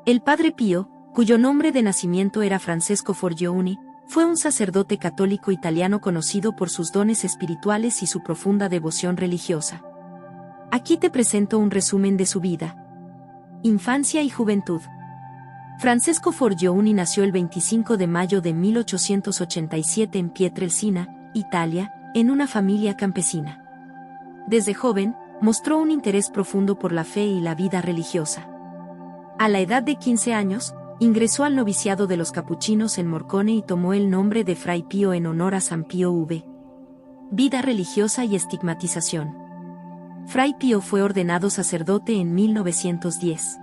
El Padre Pío, cuyo nombre de nacimiento era Francesco Forgione, fue un sacerdote católico italiano conocido por sus dones espirituales y su profunda devoción religiosa. Aquí te presento un resumen de su vida, infancia y juventud. Francesco Forgione nació el 25 de mayo de 1887 en Pietrelcina, Italia, en una familia campesina. Desde joven, mostró un interés profundo por la fe y la vida religiosa. A la edad de 15 años, ingresó al noviciado de los capuchinos en Morcone y tomó el nombre de Fray Pío en honor a San Pío V. Vida religiosa y estigmatización. Fray Pío fue ordenado sacerdote en 1910.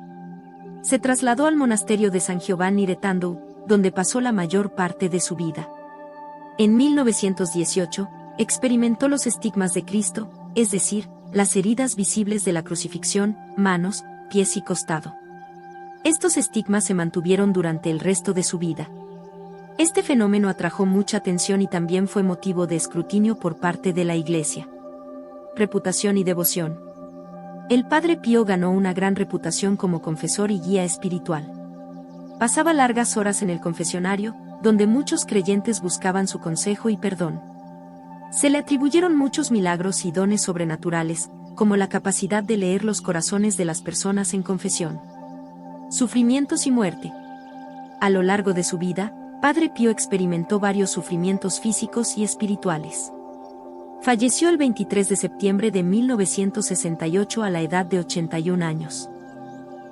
Se trasladó al monasterio de San Giovanni de Tandou, donde pasó la mayor parte de su vida. En 1918, experimentó los estigmas de Cristo, es decir, las heridas visibles de la crucifixión, manos, pies y costado. Estos estigmas se mantuvieron durante el resto de su vida. Este fenómeno atrajo mucha atención y también fue motivo de escrutinio por parte de la Iglesia. Reputación y devoción. El Padre Pío ganó una gran reputación como confesor y guía espiritual. Pasaba largas horas en el confesionario, donde muchos creyentes buscaban su consejo y perdón. Se le atribuyeron muchos milagros y dones sobrenaturales, como la capacidad de leer los corazones de las personas en confesión. Sufrimientos y muerte. A lo largo de su vida, Padre Pío experimentó varios sufrimientos físicos y espirituales. Falleció el 23 de septiembre de 1968 a la edad de 81 años.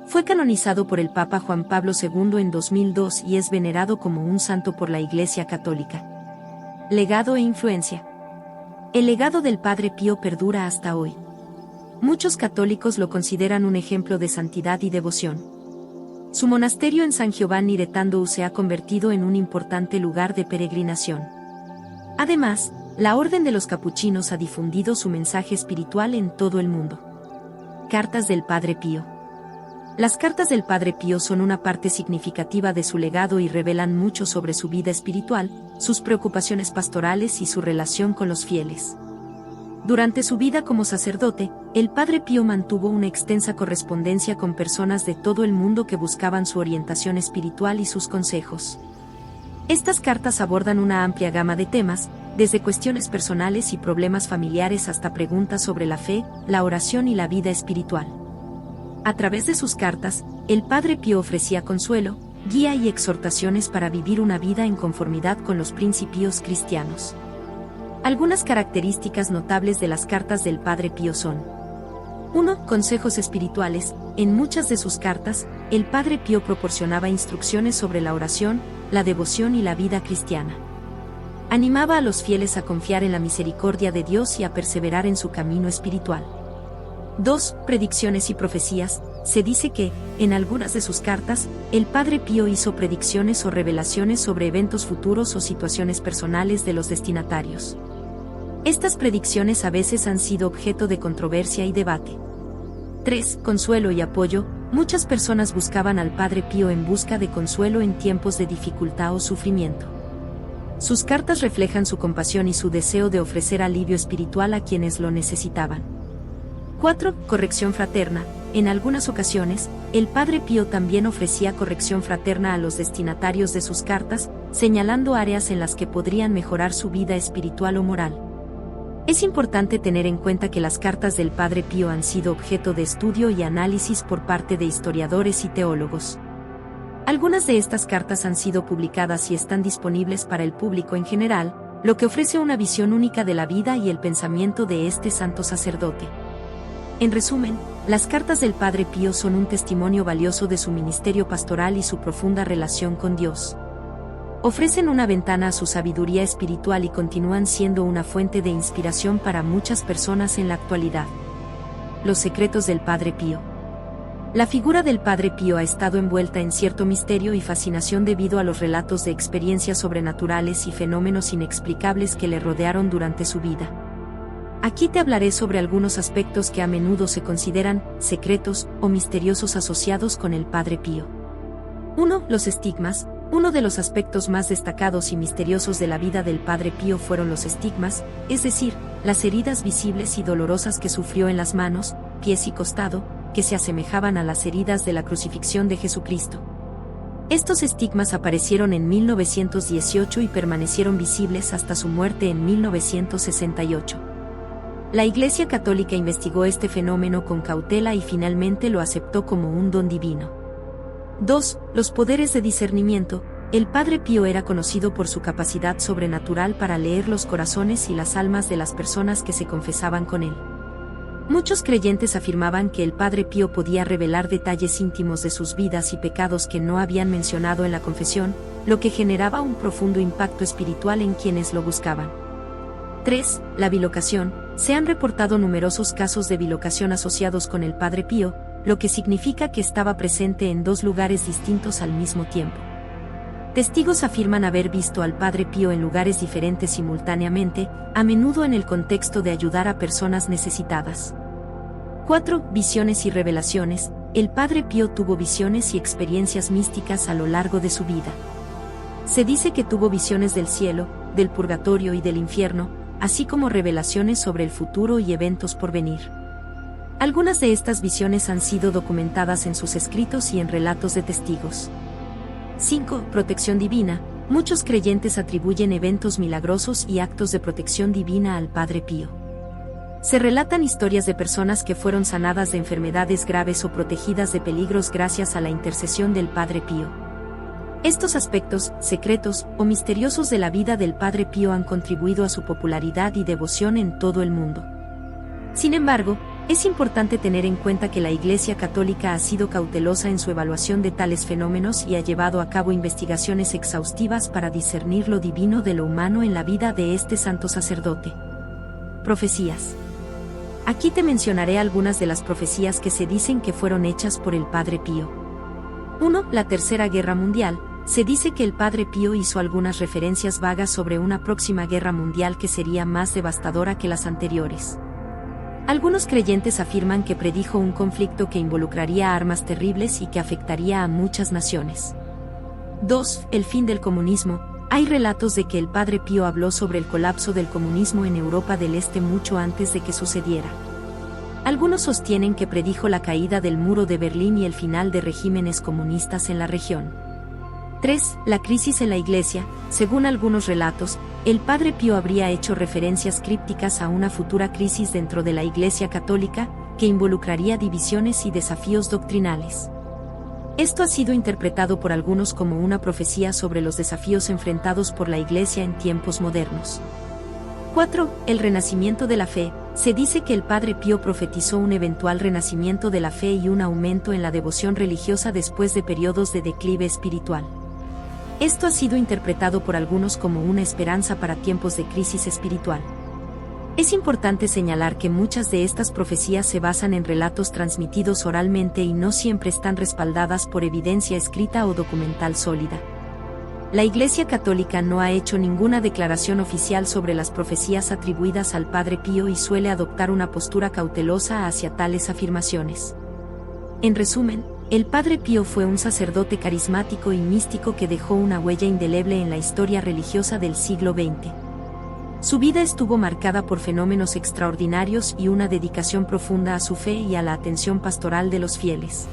Fue canonizado por el Papa Juan Pablo II en 2002 y es venerado como un santo por la Iglesia Católica. Legado e influencia. El legado del Padre Pío perdura hasta hoy. Muchos católicos lo consideran un ejemplo de santidad y devoción. Su monasterio en San Giovanni de Tandou se ha convertido en un importante lugar de peregrinación. Además, la Orden de los Capuchinos ha difundido su mensaje espiritual en todo el mundo. Cartas del Padre Pío. Las cartas del Padre Pío son una parte significativa de su legado y revelan mucho sobre su vida espiritual, sus preocupaciones pastorales y su relación con los fieles. Durante su vida como sacerdote, el Padre Pío mantuvo una extensa correspondencia con personas de todo el mundo que buscaban su orientación espiritual y sus consejos. Estas cartas abordan una amplia gama de temas, desde cuestiones personales y problemas familiares hasta preguntas sobre la fe, la oración y la vida espiritual. A través de sus cartas, el Padre Pío ofrecía consuelo, guía y exhortaciones para vivir una vida en conformidad con los principios cristianos. Algunas características notables de las cartas del Padre Pío son: 1. Consejos espirituales. En muchas de sus cartas, el Padre Pío proporcionaba instrucciones sobre la oración, la devoción y la vida cristiana. Animaba a los fieles a confiar en la misericordia de Dios y a perseverar en su camino espiritual. 2. Predicciones y profecías. Se dice que, en algunas de sus cartas, el Padre Pío hizo predicciones o revelaciones sobre eventos futuros o situaciones personales de los destinatarios. Estas predicciones a veces han sido objeto de controversia y debate. 3. Consuelo y apoyo. Muchas personas buscaban al Padre Pío en busca de consuelo en tiempos de dificultad o sufrimiento. Sus cartas reflejan su compasión y su deseo de ofrecer alivio espiritual a quienes lo necesitaban. 4. Corrección fraterna. En algunas ocasiones, el Padre Pío también ofrecía corrección fraterna a los destinatarios de sus cartas, señalando áreas en las que podrían mejorar su vida espiritual o moral. Es importante tener en cuenta que las cartas del Padre Pío han sido objeto de estudio y análisis por parte de historiadores y teólogos. Algunas de estas cartas han sido publicadas y están disponibles para el público en general, lo que ofrece una visión única de la vida y el pensamiento de este santo sacerdote. En resumen, las cartas del Padre Pío son un testimonio valioso de su ministerio pastoral y su profunda relación con Dios. Ofrecen una ventana a su sabiduría espiritual y continúan siendo una fuente de inspiración para muchas personas en la actualidad. Los secretos del Padre Pío. La figura del Padre Pío ha estado envuelta en cierto misterio y fascinación debido a los relatos de experiencias sobrenaturales y fenómenos inexplicables que le rodearon durante su vida. Aquí te hablaré sobre algunos aspectos que a menudo se consideran secretos o misteriosos asociados con el Padre Pío. 1. Los estigmas. Uno de los aspectos más destacados y misteriosos de la vida del Padre Pío fueron los estigmas, es decir, las heridas visibles y dolorosas que sufrió en las manos, pies y costado, que se asemejaban a las heridas de la crucifixión de Jesucristo. Estos estigmas aparecieron en 1918 y permanecieron visibles hasta su muerte en 1968. La Iglesia Católica investigó este fenómeno con cautela y finalmente lo aceptó como un don divino. 2. Los poderes de discernimiento. El Padre Pío era conocido por su capacidad sobrenatural para leer los corazones y las almas de las personas que se confesaban con él. Muchos creyentes afirmaban que el Padre Pío podía revelar detalles íntimos de sus vidas y pecados que no habían mencionado en la confesión, lo que generaba un profundo impacto espiritual en quienes lo buscaban. 3. La bilocación. Se han reportado numerosos casos de bilocación asociados con el Padre Pío, lo que significa que estaba presente en dos lugares distintos al mismo tiempo. Testigos afirman haber visto al Padre Pío en lugares diferentes simultáneamente, a menudo en el contexto de ayudar a personas necesitadas. 4. Visiones y revelaciones. El Padre Pío tuvo visiones y experiencias místicas a lo largo de su vida. Se dice que tuvo visiones del cielo, del purgatorio y del infierno, así como revelaciones sobre el futuro y eventos por venir. Algunas de estas visiones han sido documentadas en sus escritos y en relatos de testigos. 5. Protección divina. Muchos creyentes atribuyen eventos milagrosos y actos de protección divina al Padre Pío. Se relatan historias de personas que fueron sanadas de enfermedades graves o protegidas de peligros gracias a la intercesión del Padre Pío. Estos aspectos, secretos o misteriosos de la vida del Padre Pío han contribuido a su popularidad y devoción en todo el mundo. Sin embargo, es importante tener en cuenta que la Iglesia Católica ha sido cautelosa en su evaluación de tales fenómenos y ha llevado a cabo investigaciones exhaustivas para discernir lo divino de lo humano en la vida de este santo sacerdote. Profecías. Aquí te mencionaré algunas de las profecías que se dicen que fueron hechas por el Padre Pío. 1. La Tercera Guerra Mundial. Se dice que el Padre Pío hizo algunas referencias vagas sobre una próxima guerra mundial que sería más devastadora que las anteriores. Algunos creyentes afirman que predijo un conflicto que involucraría armas terribles y que afectaría a muchas naciones. 2. El fin del comunismo. Hay relatos de que el Padre Pío habló sobre el colapso del comunismo en Europa del Este mucho antes de que sucediera. Algunos sostienen que predijo la caída del muro de Berlín y el final de regímenes comunistas en la región. 3. La crisis en la Iglesia. Según algunos relatos, el Padre Pío habría hecho referencias crípticas a una futura crisis dentro de la Iglesia Católica, que involucraría divisiones y desafíos doctrinales. Esto ha sido interpretado por algunos como una profecía sobre los desafíos enfrentados por la Iglesia en tiempos modernos. 4. El renacimiento de la fe. Se dice que el Padre Pío profetizó un eventual renacimiento de la fe y un aumento en la devoción religiosa después de periodos de declive espiritual. Esto ha sido interpretado por algunos como una esperanza para tiempos de crisis espiritual. Es importante señalar que muchas de estas profecías se basan en relatos transmitidos oralmente y no siempre están respaldadas por evidencia escrita o documental sólida. La Iglesia Católica no ha hecho ninguna declaración oficial sobre las profecías atribuidas al Padre Pío y suele adoptar una postura cautelosa hacia tales afirmaciones. En resumen, el Padre Pío fue un sacerdote carismático y místico que dejó una huella indeleble en la historia religiosa del siglo XX. Su vida estuvo marcada por fenómenos extraordinarios y una dedicación profunda a su fe y a la atención pastoral de los fieles.